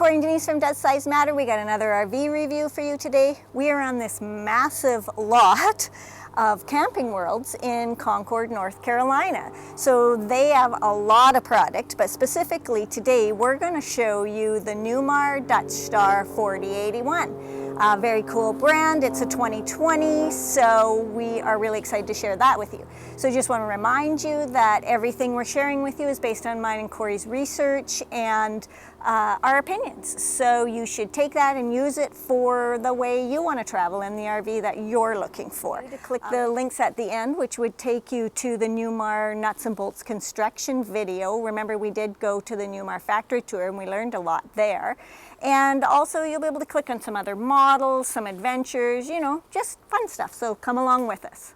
Corey and Denise from Does Size Matter? We got another RV review for you today. We are on this massive lot of Camping Worlds in Concord, North Carolina. So they have a lot of product, but specifically today we're going to show you the Newmar Dutch Star 4081. Very cool brand. It's a 2020, so we are really excited to share that with you. So just want to remind you that everything we're sharing with you is based on mine and Corey's research and our opinions. So you should take that and use it for the way you want to travel in the RV that you're looking for. Click the links at the end, which would take you to the Newmar nuts and bolts construction video. Remember, we did go to the Newmar factory tour and we learned a lot there. And also you'll be able to click on some other models, some adventures, you know, just fun stuff. So come along with us.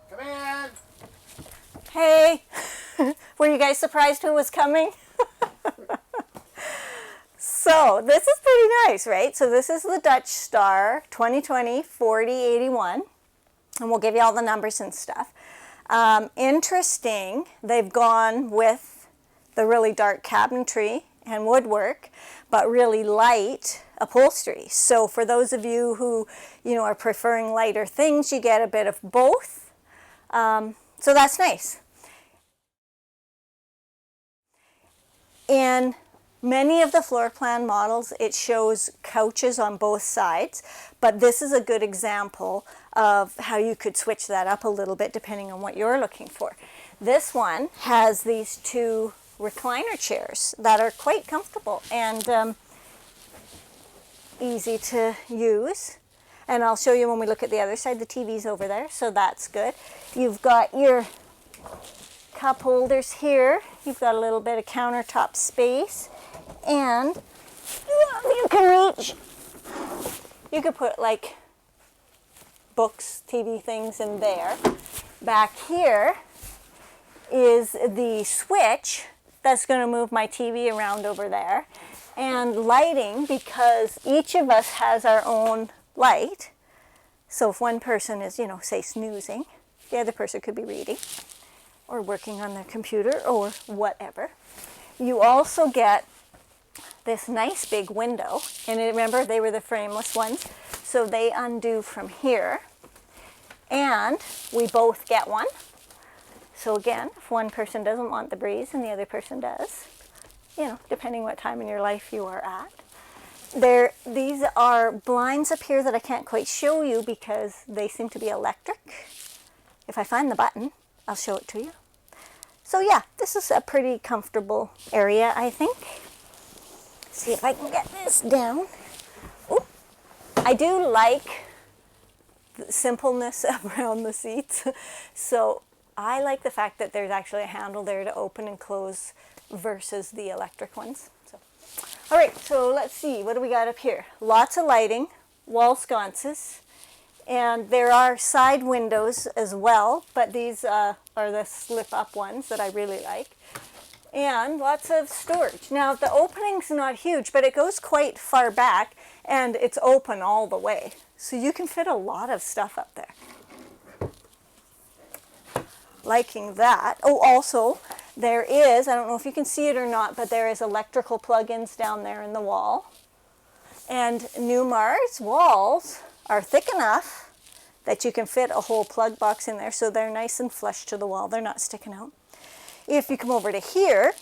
Come in. Hey, were you guys surprised who was coming? So this is pretty nice, right? So this is the Dutch Star 2020 4081, and we'll give you all the numbers and stuff. Interesting, they've gone with the really dark cabinetry and woodwork, but really light upholstery. So for those of you who, you know, are preferring lighter things, you get a bit of both. So that's nice. In many of the floor plan models, it shows couches on both sides, but this is a good example of how you could switch that up a little bit depending on what you're looking for. This one has these two recliner chairs that are quite comfortable and easy to use. And I'll show you when we look at the other side. The TV's over there, so that's good. You've got your cup holders here. You've got a little bit of countertop space, and you can reach. You could put like books, TV things in there. Back here is the switch that's going to move my TV around over there, and lighting, because each of us has our own light. So if one person is, you know, say snoozing, the other person could be reading or working on their computer or whatever. You also get this nice big window, and remember they were the frameless ones, so they undo from here, and we both get one. So again, if one person doesn't want the breeze and the other person does, you know, depending what time in your life you are at. These are blinds up here that I can't quite show you because they seem to be electric. If I find the button, I'll show it to you. So yeah, this is a pretty comfortable area, I think. See if I can get this down. Ooh. I do like the simpleness around the seats. So I like the fact that there's actually a handle there to open and close versus the electric ones. So, all right, so let's see, what do we got up here? Lots of lighting, wall sconces, and there are side windows as well, but these are the slip-up ones that I really like. And lots of storage. Now, the opening's not huge, but it goes quite far back, and it's open all the way. So you can fit a lot of stuff up there. Liking that. Oh, also, there is, I don't know if you can see it or not, but there is electrical plug-ins down there in the wall. And Newmar's walls are thick enough that you can fit a whole plug box in there, so they're nice and flush to the wall. They're not sticking out. If you come over to here,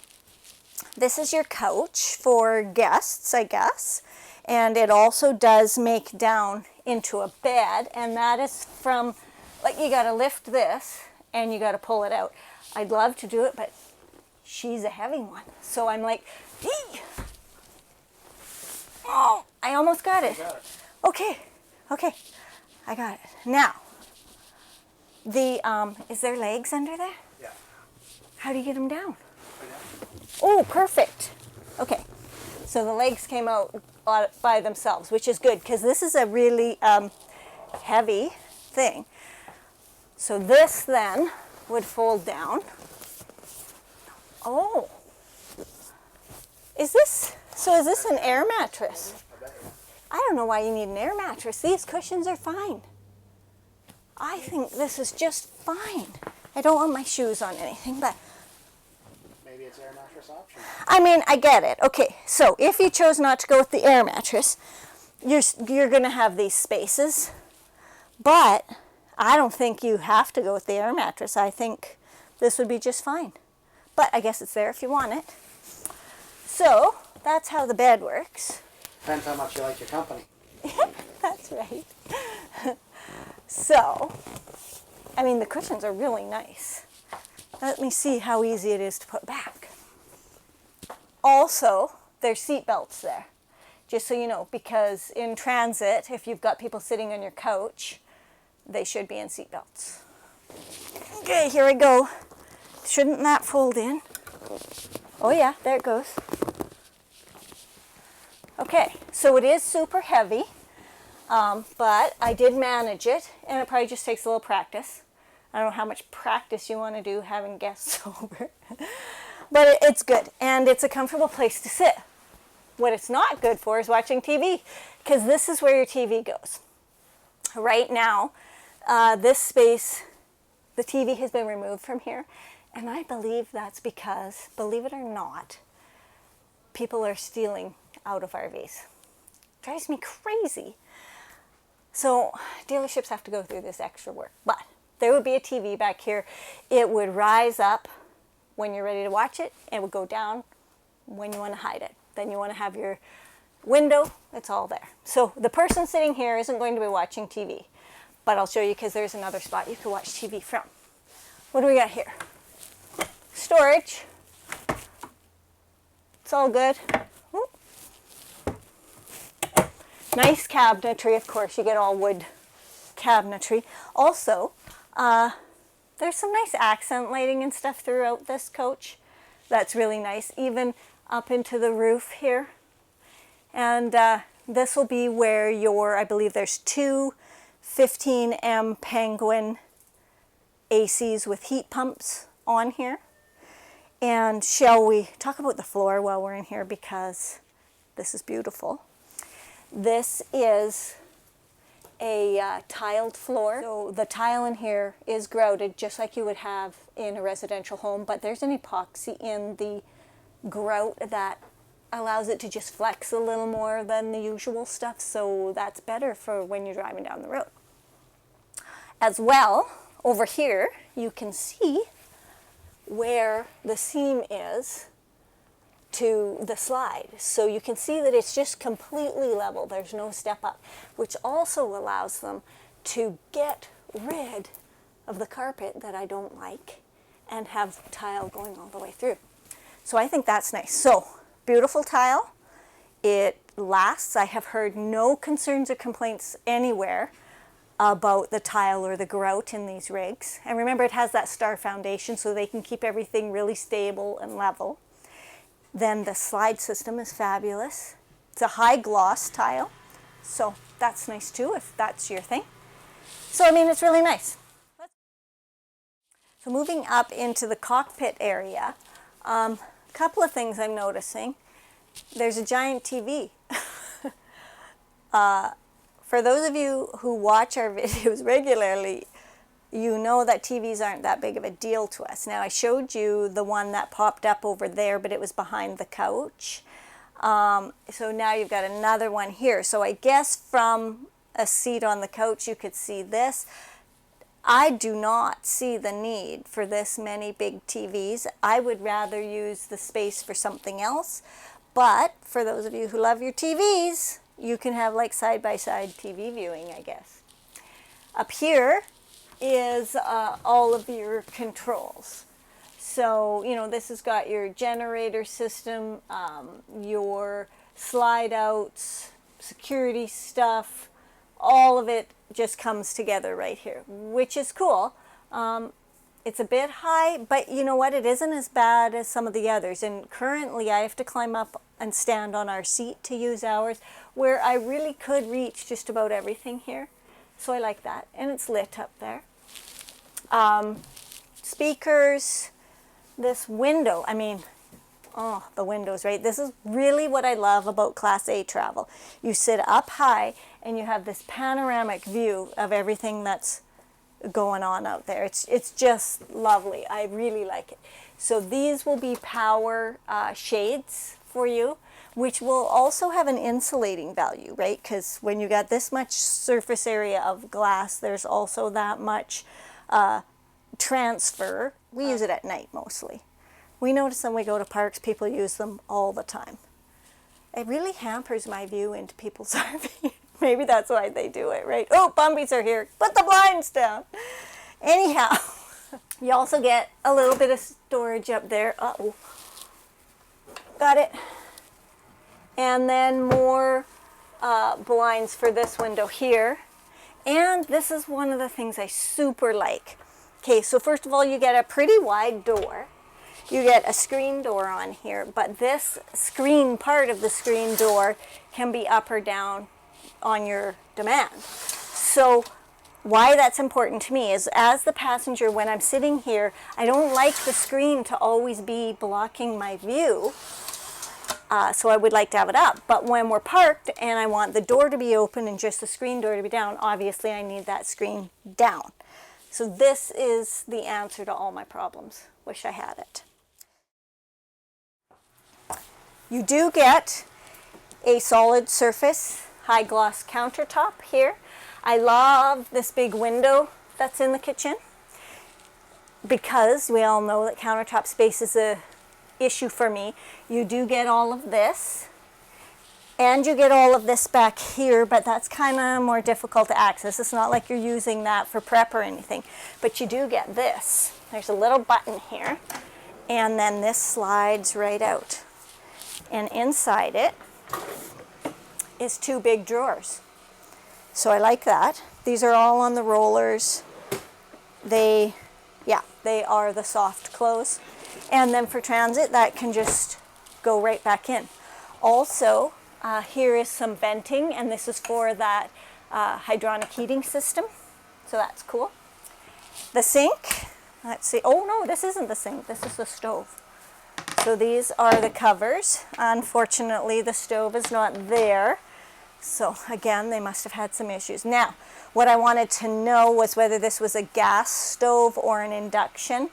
this is your couch for guests, I guess. And it also does make down into a bed, and that is from, like, you gotta lift this and you gotta pull it out. I'd love to do it, but she's a heavy one. So I'm like, eee! Oh, I almost got it. Okay, okay, I got it. Now, is there legs under there? Yeah. How do you get them down? Oh, perfect. Okay, so the legs came out by themselves, which is good because this is a really heavy thing. So this then would fold down. Oh, is this an air mattress? I don't know why you need an air mattress. These cushions are fine. I think this is just fine. I don't want my shoes on anything, but maybe maybe it's air mattress option. I mean, I get it. Okay, so if you chose not to go with the air mattress, you're going to have these spaces, but I don't think you have to go with the air mattress. I think this would be just fine. But I guess it's there if you want it. So that's how the bed works. Depends how much you like your company. That's right. So, I mean, the cushions are really nice. Let me see how easy it is to put back. Also, there's seat belts there, just so you know, because in transit, if you've got people sitting on your couch, they should be in seat belts. Okay, here we go. Shouldn't that fold in? Oh yeah, there it goes. Okay, so it is super heavy, but I did manage it, and it probably just takes a little practice. I don't know how much practice you want to do having guests over, but it's good, and it's a comfortable place to sit. What it's not good for is watching TV, because this is where your TV goes. Right now, this space, the TV has been removed from here, and I believe that's because, believe it or not, people are stealing out of RVs. Drives me crazy. So dealerships have to go through this extra work, but there would be a TV back here. It would rise up when you're ready to watch it. It would go down when you want to hide it. Then you want to have your window. It's all there. So the person sitting here isn't going to be watching TV, but I'll show you because there's another spot you can watch TV from. What do we got here? Storage. It's all good. Ooh. Nice cabinetry, of course. You get all wood cabinetry. Also, there's some nice accent lighting and stuff throughout this coach. That's really nice, even up into the roof here. And this will be where your, I believe there's two 15M Penguin ACs with heat pumps on here. And shall we talk about the floor while we're in here, because this is beautiful. This is a tiled floor. So the tile in here is grouted just like you would have in a residential home, but there's an epoxy in the grout that allows it to just flex a little more than the usual stuff, so that's better for when you're driving down the road. As well, over here, you can see where the seam is to the slide. So you can see that it's just completely level. There's no step up, which also allows them to get rid of the carpet that I don't like and have tile going all the way through. So I think that's nice. So beautiful tile. It lasts. I have heard no concerns or complaints anywhere about the tile or the grout in these rigs. And remember, it has that star foundation so they can keep everything really stable and level. Then the slide system is fabulous. It's a high gloss tile, so that's nice too if that's your thing. So I mean, it's really nice. So moving up into the cockpit area, a couple of things I'm noticing. There's a giant TV. For those of you who watch our videos regularly, you know that TVs aren't that big of a deal to us. Now, I showed you the one that popped up over there, but it was behind the couch. So now you've got another one here. So I guess from a seat on the couch, you could see this. I do not see the need for this many big TVs. I would rather use the space for something else. But for those of you who love your TVs, you can have like side-by-side TV viewing, I guess. Up here is all of your controls. So, you know, this has got your generator system, your slide outs, security stuff, all of it just comes together right here, which is cool. It's a bit high, but you know what? It isn't as bad as some of the others. And currently I have to climb up and stand on our seat to use ours, where I really could reach just about everything here. So I like that. And it's lit up there. Speakers, this window, I mean, oh, the windows, right? This is really what I love about Class A travel. You sit up high and you have this panoramic view of everything that's going on out there. It's just lovely. I really like it. So these will be power shades for you, which will also have an insulating value, right? Because when you got this much surface area of glass, there's also that much transfer. We use it at night mostly. We notice when we go to parks, people use them all the time. It really hampers my view into people's RV. Maybe that's why they do it, right? Oh, bumbies are here. Put the blinds down. Anyhow, you also get a little bit of storage up there. Uh-oh. Got it. And then more blinds for this window here. And this is one of the things I super like. Okay, so first of all, you get a pretty wide door. You get a screen door on here, but this screen part of the screen door can be up or down on your demand. So why that's important to me is, as the passenger, when I'm sitting here, I don't like the screen to always be blocking my view. So I would like to have it up. But when we're parked and I want the door to be open and just the screen door to be down, obviously I need that screen down. So this is the answer to all my problems. Wish I had it. You do get a solid surface high gloss countertop here. I love this big window that's in the kitchen, because we all know that countertop space is a issue for me. You do get all of this, and you get all of this back here, but that's kind of more difficult to access. It's not like you're using that for prep or anything, but you do get this. There's a little button here, and then this slides right out. And inside it is two big drawers. So I like that. These are all on the rollers. They are the soft close. And then for transit, that can just go right back in. Also, here is some venting, and this is for that hydronic heating system. So that's cool. The sink, let's see. Oh no, this isn't the sink. This is the stove. So these are the covers. Unfortunately, the stove is not there. So again, they must have had some issues. Now, what I wanted to know was whether this was a gas stove or an induction.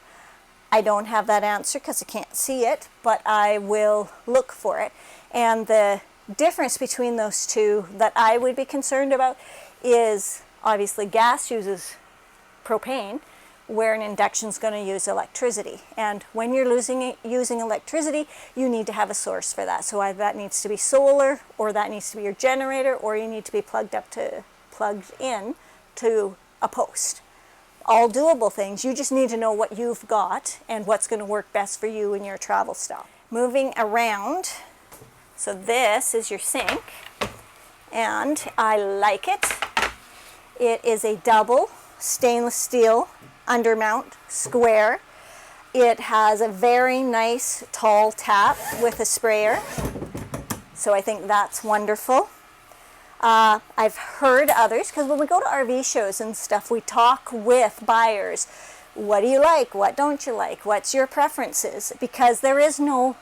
I don't have that answer because I can't see it, but I will look for it. And the difference between those two that I would be concerned about is, obviously, gas uses propane, where an induction is going to use electricity. And when you're using electricity, you need to have a source for that. So either that needs to be solar, or that needs to be your generator, or you need to be plugged in to a post. All doable things. You just need to know what you've got and what's going to work best for you in your travel style. Moving around, so this is your sink, and I like it. It is a double stainless steel undermount, square. It has a very nice tall tap with a sprayer, so I think that's wonderful. I've heard others, because when we go to RV shows and stuff, we talk with buyers. What do you like? What don't you like? What's your preferences? Because there is no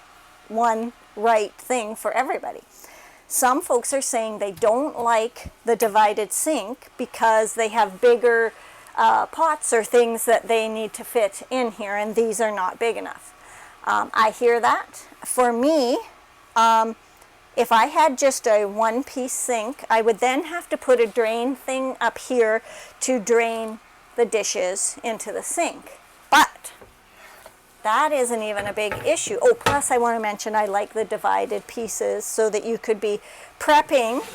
one right thing for everybody. Some folks are saying they don't like the divided sink because they have bigger pots or things that they need to fit in here, and these are not big enough. I hear that. For me, if I had just a one-piece sink, I would then have to put a drain thing up here to drain the dishes into the sink. But that isn't even a big issue. Oh, plus I want to mention I like the divided pieces so that you could be prepping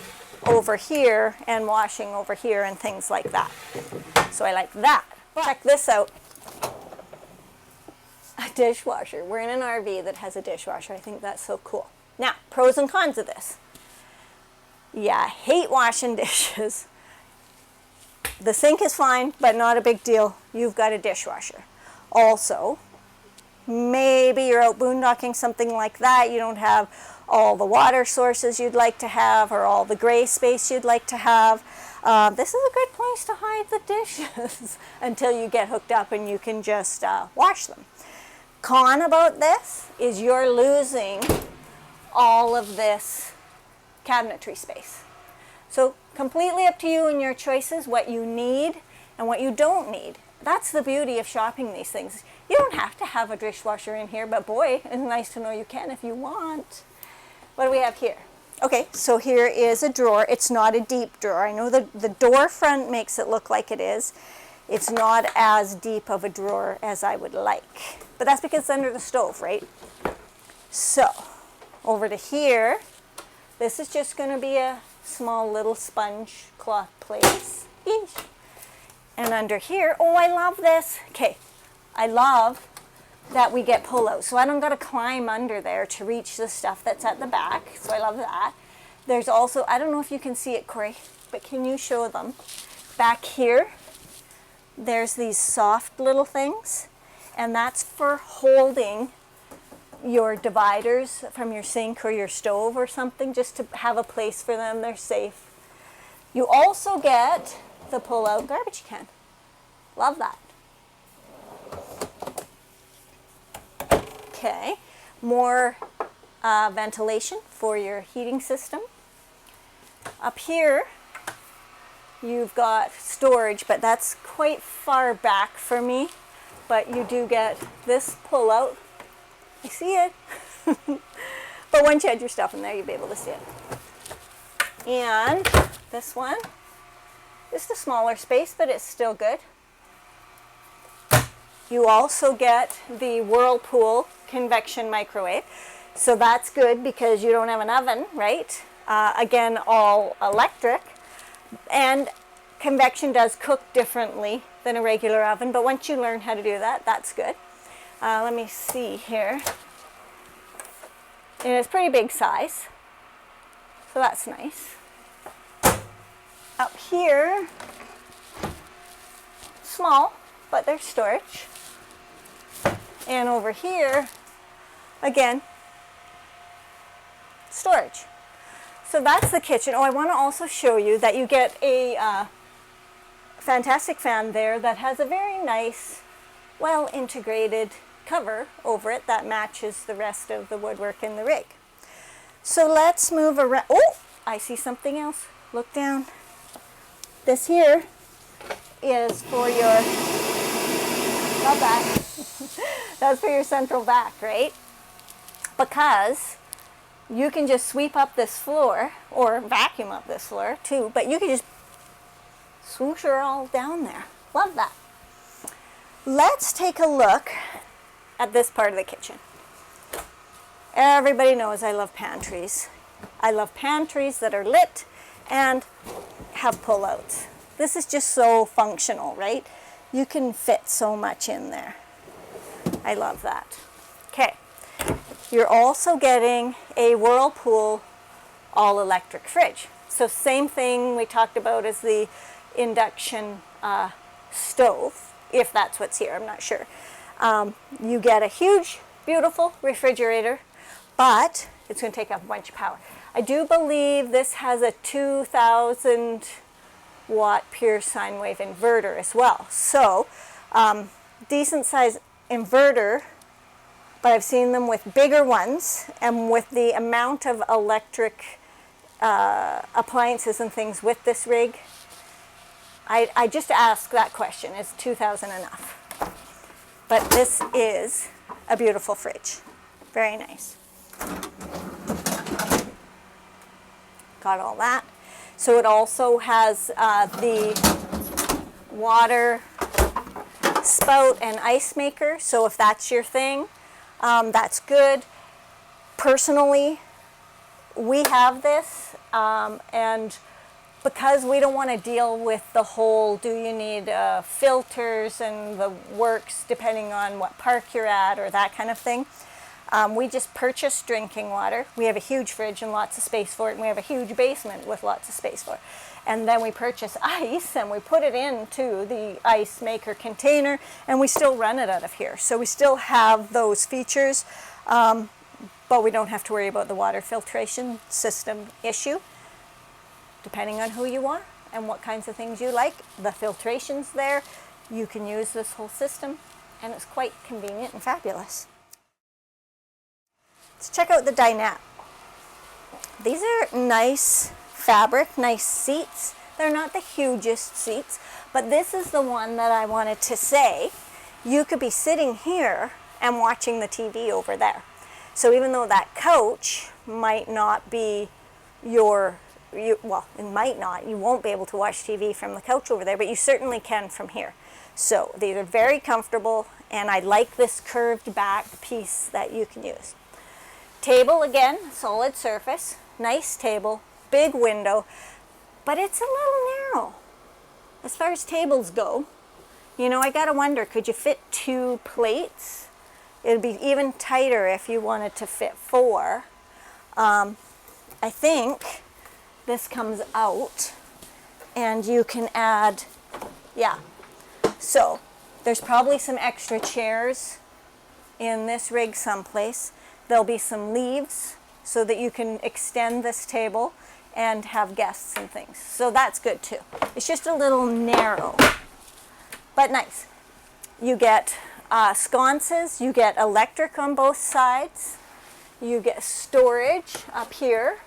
over here and washing over here and things like that. So I like that. But check this out. A dishwasher. We're in an RV that has a dishwasher. I think that's so cool. Now, pros and cons of this. Yeah, I hate washing dishes. The sink is fine, but not a big deal. You've got a dishwasher. Also, maybe you're out boondocking, something like that. You don't have all the water sources you'd like to have, or all the gray space you'd like to have. This is a good place to hide the dishes until you get hooked up and you can just wash them. Con about this is you're losing all of this cabinetry space. So completely up to you and your choices, what you need and what you don't need. That's the beauty of shopping these things. You don't have to have a dishwasher in here, but boy, it's nice to know you can if you want. What do we have here? Okay, so here is a drawer. It's not a deep drawer. I know the door front makes it look like it is. It's not as deep of a drawer as I would like. But that's because it's under the stove, right? So, over to here, this is just going to be a small little sponge cloth place. Eesh. And under here, oh, I love this. Okay, I love that we get pull-out. So I don't got to climb under there to reach the stuff that's at the back. So I love that. There's also, I don't know if you can see it, Corey, but can you show them? Back here, there's these soft little things, and that's for holding your dividers from your sink or your stove or something, just to have a place for them. They're safe. You also get the pull-out garbage can. Love that. Okay, more ventilation for your heating system. Up here, you've got storage, but that's quite far back for me. But you do get this pull-out. I see it. But once you had your stuff in there, you'll be able to see it. And this one, just a smaller space, but it's still good. You also get the Whirlpool convection microwave. So that's good because you don't have an oven, right? Again, all electric. And convection does cook differently than a regular oven, but once you learn how to do that, that's good. Let me see here. And it's pretty big size, so that's nice. Up here, small, but there's storage. And over here, again, storage. So that's the kitchen. Oh, I want to also show you that you get a fantastic fan there that has a very nice, well integrated cover over it that matches the rest of the woodwork in the rig. So let's move around. Oh, I see something else. Look down. This here is for your, love that. That's for your central vac, right? Because you can just sweep up this floor or vacuum up this floor too, but you can just swoosh her all down there. Love that. Let's take a look at this part of the kitchen. Everybody knows I love pantries. I love pantries that are lit and have pull-outs. This is just so functional, right? You can fit so much in there. I love that. Okay, you're also getting a Whirlpool all-electric fridge. So same thing we talked about as the induction stove, if that's what's here, I'm not sure. You get a huge, beautiful refrigerator, but it's going to take up a bunch of power. I do believe this has a 2,000 watt pure sine wave inverter as well. So decent size inverter, but I've seen them with bigger ones, and with the amount of electric appliances and things with this rig, I just ask that question, is 2,000 enough? But this is a beautiful fridge. Very nice. Got all that. So it also has the water spout and ice maker. So if that's your thing, that's good. Personally, we have this, and because we don't want to deal with the whole, do you need filters and the works depending on what park you're at or that kind of thing, we just purchase drinking water. We have a huge fridge and lots of space for it, and we have a huge basement with lots of space for it. And then we purchase ice and we put it into the ice maker container, and we still run it out of here. So we still have those features, but we don't have to worry about the water filtration system issue. Depending on who you are and what kinds of things you like, the filtration's there. You can use this whole system, and it's quite convenient and fabulous. Let's check out the dinette. These are nice fabric, nice seats. They're not the hugest seats, But this is the one that I wanted to say, you could be sitting here and watching the TV over there. So even though that couch might not be well, it might not, you won't be able to watch TV from the couch over there, but you certainly can from here. So these are very comfortable, and I like this curved back piece that you can use. Table, again, solid surface, nice table, big window, but it's a little narrow as far as tables go. You know, I gotta wonder, could you fit 2 plates? It'd be even tighter if you wanted to fit 4. I think this comes out and you can add, yeah. So there's probably some extra chairs in this rig someplace. There'll be some leaves so that you can extend this table and have guests and things. So that's good too. It's just a little narrow, but nice. You get sconces, you get electric on both sides, you get storage up here.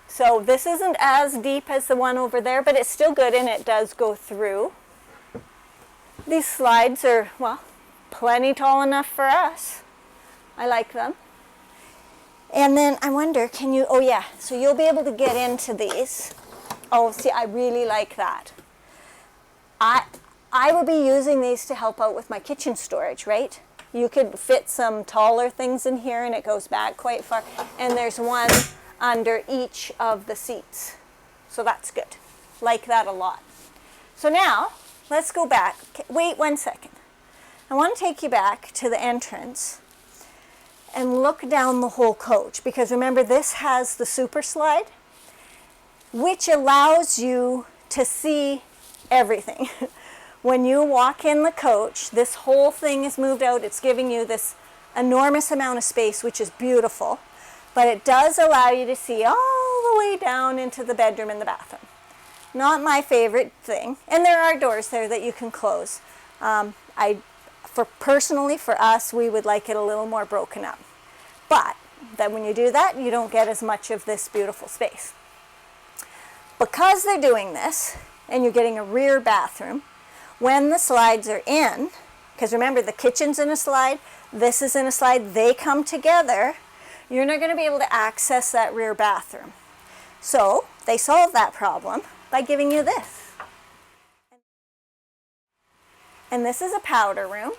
So this isn't as deep as the one over there, but it's still good and it does go through. These slides are, well, plenty tall enough for us. I like them. And then I wonder, can you, oh yeah, so you'll be able to get into these. Oh, see, I really like that. I will be using these to help out with my kitchen storage, right? You could fit some taller things in here and it goes back quite far. And there's one under each of the seats. So that's good. Like that a lot. So now, let's go back. Wait 1 second. I want to take you back to the entrance and look down the whole coach, because remember, this has the super slide, which allows you to see everything. When you walk in the coach, this whole thing is moved out. It's giving you this enormous amount of space, which is beautiful, but it does allow you to see all the way down into the bedroom and the bathroom. Not my favorite thing, and there are doors there that you can close. Personally, for us, we would like it a little more broken up. But then when you do that, you don't get as much of this beautiful space. Because they're doing this, and you're getting a rear bathroom, when the slides are in, because remember, the kitchen's in a slide, this is in a slide, they come together, you're not going to be able to access that rear bathroom. So they solve that problem by giving you this. And this is a powder room.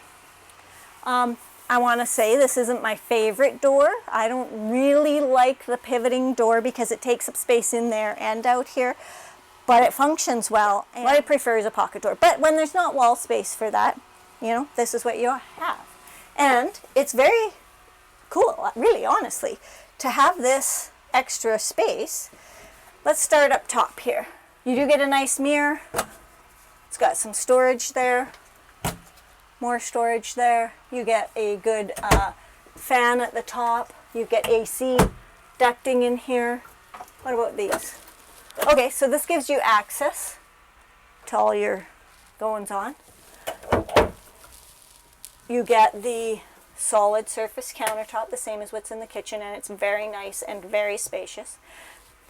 I want to say this isn't my favorite door. I don't really like the pivoting door because it takes up space in there and out here, but it functions well. And what I prefer is a pocket door. But when there's not wall space for that, you know, this is what you have. And it's very cool, really, honestly, to have this extra space. Let's start up top here. You do get a nice mirror. It's got some storage there. More storage there. You get a good fan at the top. You get AC ducting in here. What about these? Okay, so this gives you access to all your goings on. You get the solid surface countertop, the same as what's in the kitchen, and it's very nice and very spacious.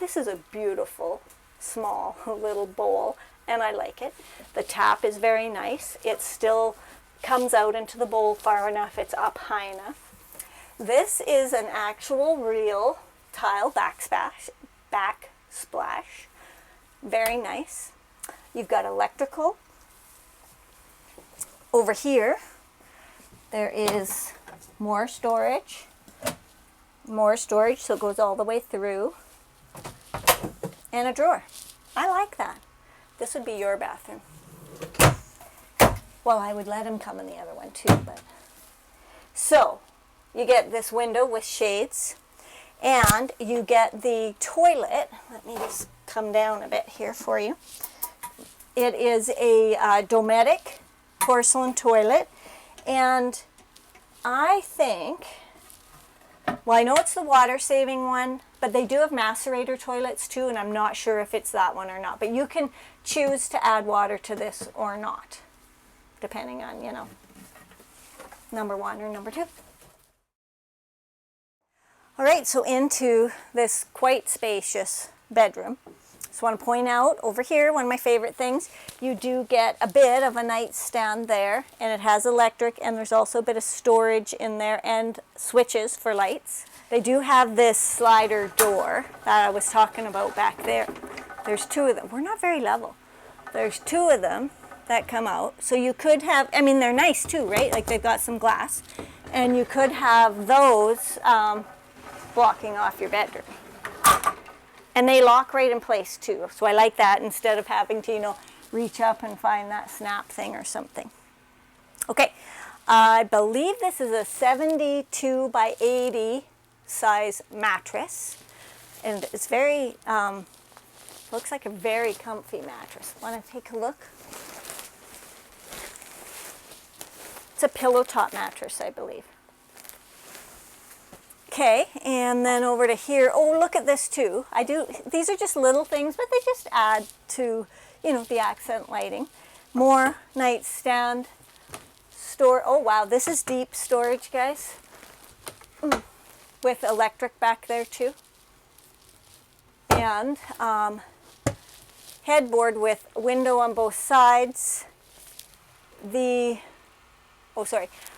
This is a beautiful, small little bowl, and I like it. The tap is very nice. It still comes out into the bowl far enough, it's up high enough. This is an actual real tile backsplash. Very nice. You've got electrical. Over here, there is more storage, so it goes all the way through, and a drawer. I like that. This would be your bathroom. Well, I would let him come in the other one too, but. So, you get this window with shades, and you get the toilet. Let me just come down a bit here for you. It is a Dometic porcelain toilet, and I think, well, I know it's the water-saving one, but they do have macerator toilets too, and I'm not sure if it's that one or not. But you can choose to add water to this or not, depending on, you know, number 1 or number 2. All right, so into this quite spacious bedroom. Just want to point out over here, one of my favorite things, you do get a bit of a nightstand there, and it has electric, and there's also a bit of storage in there and switches for lights. They do have this slider door that I was talking about back there. There's two of them. We're not very level. There's two of them that come out. So you could have, I mean, they're nice too, right? Like they've got some glass. And you could have those blocking off your bedroom. And they lock right in place too. So I like that instead of having to, you know, reach up and find that snap thing or something. Okay, I believe this is a 72 by 80 size mattress. And it's very, looks like a very comfy mattress. Want to take a look? It's a pillow top mattress, I believe. Okay, and then over to here. Oh, look at this too. These are just little things, but they just add to, you know, the accent lighting. More nightstand store. Oh wow, this is deep storage, guys. With electric back there too. And headboard with window on both sides.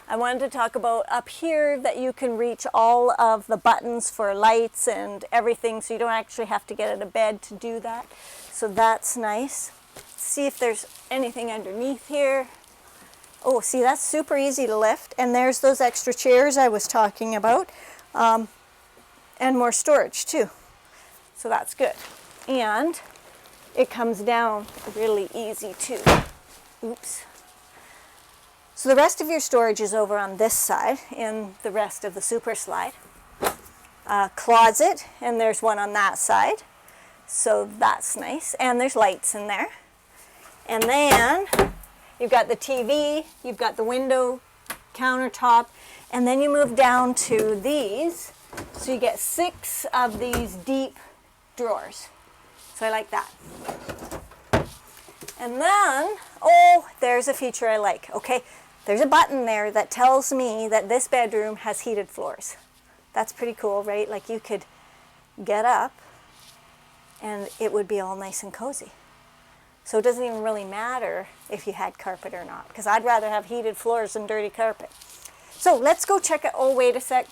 I wanted to talk about up here that you can reach all of the buttons for lights and everything, so you don't actually have to get out of bed to do that. So that's nice. See if there's anything underneath here. Oh, see, that's super easy to lift. And there's those extra chairs I was talking about. And more storage too. So that's good. And it comes down really easy too. Oops. So the rest of your storage is over on this side in the rest of the super slide. Closet, and there's one on that side. So that's nice. And there's lights in there. And then you've got the TV, you've got the window, countertop, and then you move down to these. So you get 6 of these deep drawers. So I like that. And then, oh, there's a feature I like. Okay, there's a button there that tells me that this bedroom has heated floors. That's pretty cool, right? Like you could get up and it would be all nice and cozy. So it doesn't even really matter if you had carpet or not, because I'd rather have heated floors than dirty carpet. So let's go check it. Oh, wait a sec.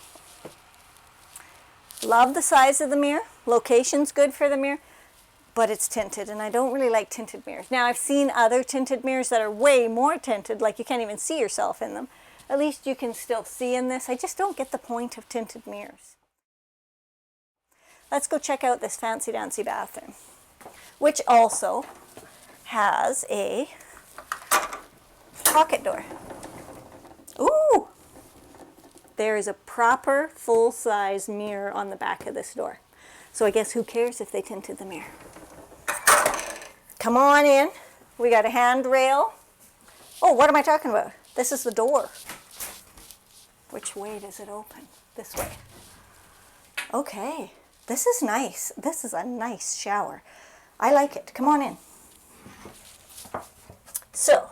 Love the size of the mirror. Location's good for the mirror, but it's tinted, and I don't really like tinted mirrors. Now, I've seen other tinted mirrors that are way more tinted, like you can't even see yourself in them. At least you can still see in this. I just don't get the point of tinted mirrors. Let's go check out this fancy dancy bathroom, which also has a pocket door. Ooh! There is a proper full-size mirror on the back of this door. So I guess who cares if they tinted the mirror? Come on in. We got a handrail. Oh, what am I talking about? This is the door. Which way does it open? This way. Okay, this is nice. This is a nice shower. I like it. Come on in. So,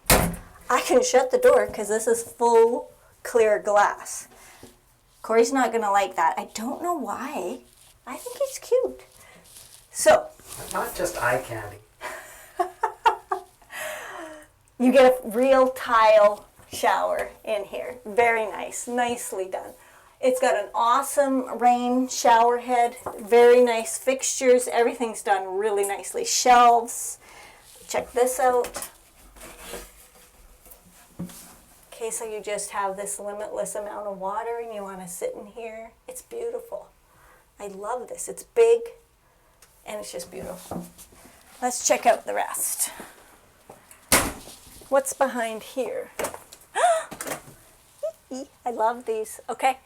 I can shut the door because this is full clear glass. Corey's not going to like that. I don't know why. I think he's cute. So, Not just eye candy. you get a real tile shower in here. Very nice. Nicely done. It's got an awesome rain shower head. Very nice fixtures. Everything's done really nicely. Shelves. Check this out. Okay, so you just have this limitless amount of water and you want to sit in here. It's beautiful. I love this. It's big and it's just beautiful. Let's check out the rest. What's behind here? I love these. Okay.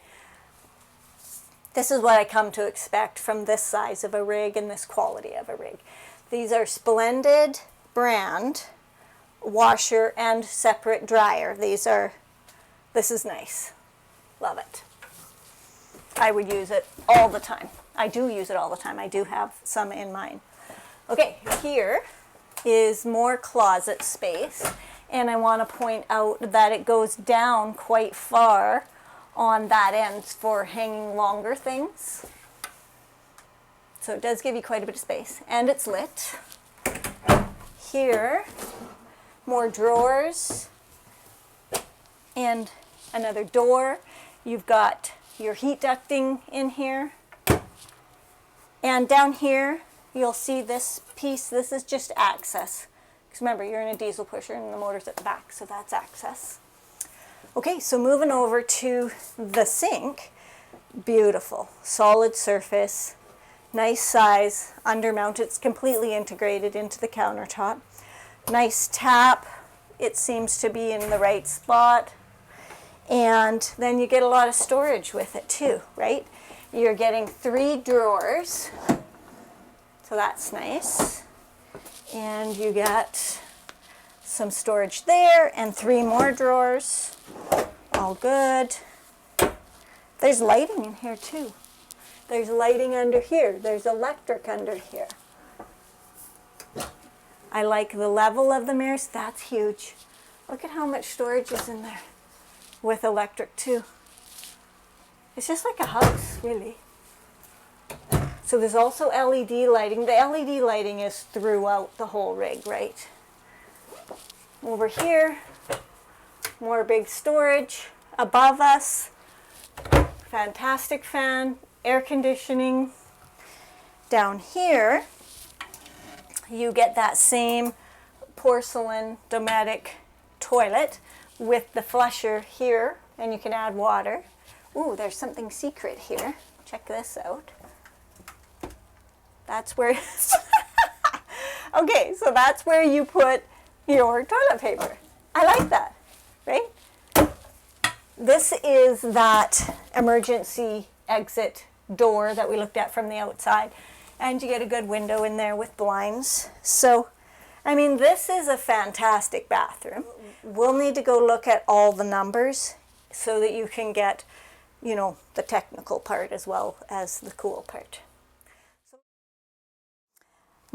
This is what I come to expect from this size of a rig and this quality of a rig. These are Splendid brand washer and separate dryer. This is nice. Love it. I would use it all the time. I do use it all the time. I do have some in mine. Okay, here is more closet space, and I want to point out that it goes down quite far on that end for hanging longer things. So it does give you quite a bit of space, and it's lit. Here, more drawers and another door. You've got your heat ducting in here. And down here, you'll see this piece. This is just access. Because remember, you're in a diesel pusher and the motor's at the back, so that's access. Okay, so moving over to the sink. Beautiful, solid surface, nice size, undermount. It's completely integrated into the countertop. Nice tap. It seems to be in the right spot. And then you get a lot of storage with it too, right? You're getting 3 drawers, so that's nice. And you get some storage there and 3 more drawers, all good. There's lighting in here too. There's lighting under here. There's electric under here. I like the level of the mirrors. That's huge. Look at how much storage is in there with electric too. It's just like a house, really. So there's also LED lighting. The LED lighting is throughout the whole rig, right? Over here, more big storage. Above us, fantastic fan, air conditioning. Down here, you get that same porcelain Dometic toilet with the flusher here, and you can add water. Ooh, there's something secret here. Check this out. That's where, okay, so that's where you put your toilet paper. I like that, right? This is that emergency exit door that we looked at from the outside, and you get a good window in there with blinds. So, I mean, this is a fantastic bathroom. We'll need to go look at all the numbers so that you can get, you know, the technical part as well as the cool part.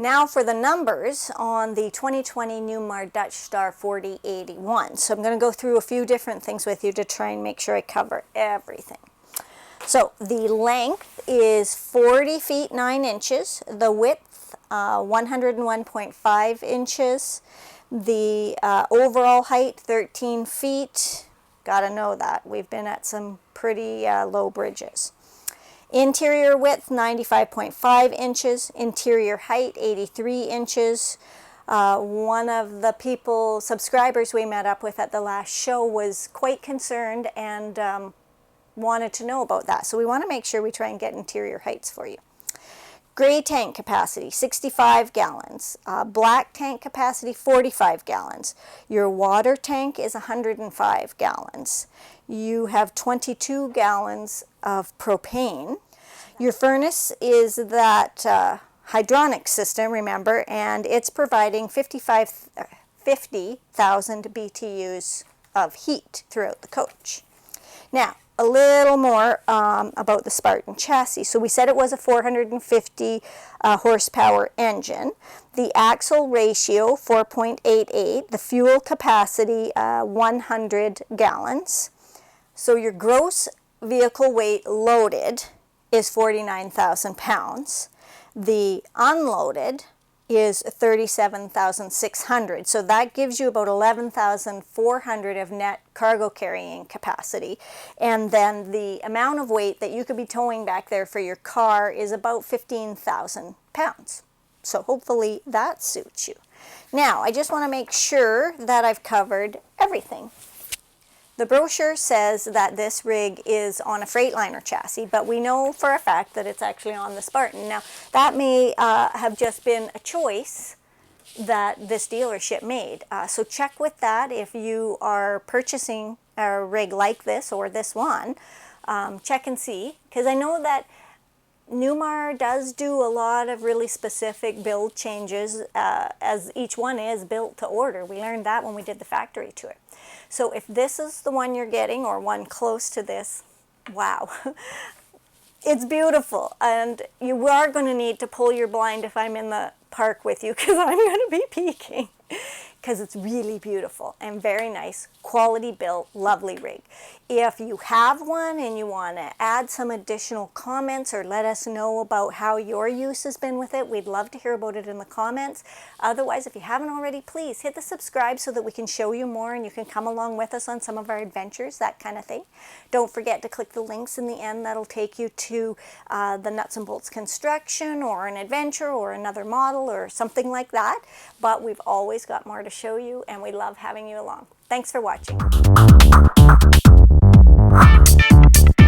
Now for the numbers on the 2020 Newmar Dutch Star 4081. So I'm going to go through a few different things with you to try and make sure I cover everything. So the length is 40 feet 9 inches, the width 101.5 inches, the overall height 13 feet. Gotta know that. We've been at some pretty low bridges. Interior width 95.5 inches, interior height 83 inches. One of the subscribers we met up with at the last show was quite concerned and wanted to know about that. So we want to make sure we try and get interior heights for you. Gray tank capacity 65 gallons, black tank capacity 45 gallons. Your water tank is 105 gallons. You have 22 gallons of propane. Your furnace is that hydronic system, remember, and it's providing 50,000 BTUs of heat throughout the coach. Now, a little more about the Spartan chassis. So we said it was a 450 horsepower engine. The axle ratio 4.88. The fuel capacity 100 gallons. So your gross vehicle weight loaded is 49,000 pounds. The unloaded is 37,600. So that gives you about 11,400 of net cargo carrying capacity. And then the amount of weight that you could be towing back there for your car is about 15,000 pounds. So hopefully that suits you. Now, I just want to make sure that I've covered everything. The brochure says that this rig is on a Freightliner chassis, but we know for a fact that it's actually on the Spartan. Now, that may have just been a choice that this dealership made. So check with that if you are purchasing a rig like this or this one. Check and see, because I know that Newmar does do a lot of really specific build changes as each one is built to order. We learned that when we did the factory tour. So if this is the one you're getting or one close to this, wow. It's beautiful, and you are going to need to pull your blind if I'm in the park with you, because I'm going to be peeking. because it's really beautiful and very nice, quality built, lovely rig. If you have one and you want to add some additional comments or let us know about how your use has been with it, we'd love to hear about it in the comments. Otherwise, if you haven't already, please hit the subscribe so that we can show you more and you can come along with us on some of our adventures, that kind of thing. Don't forget to click the links in the end. That'll take you to the nuts and bolts construction or an adventure or another model or something like that. But we've always got more to show you and we love having you along. Thanks for watching.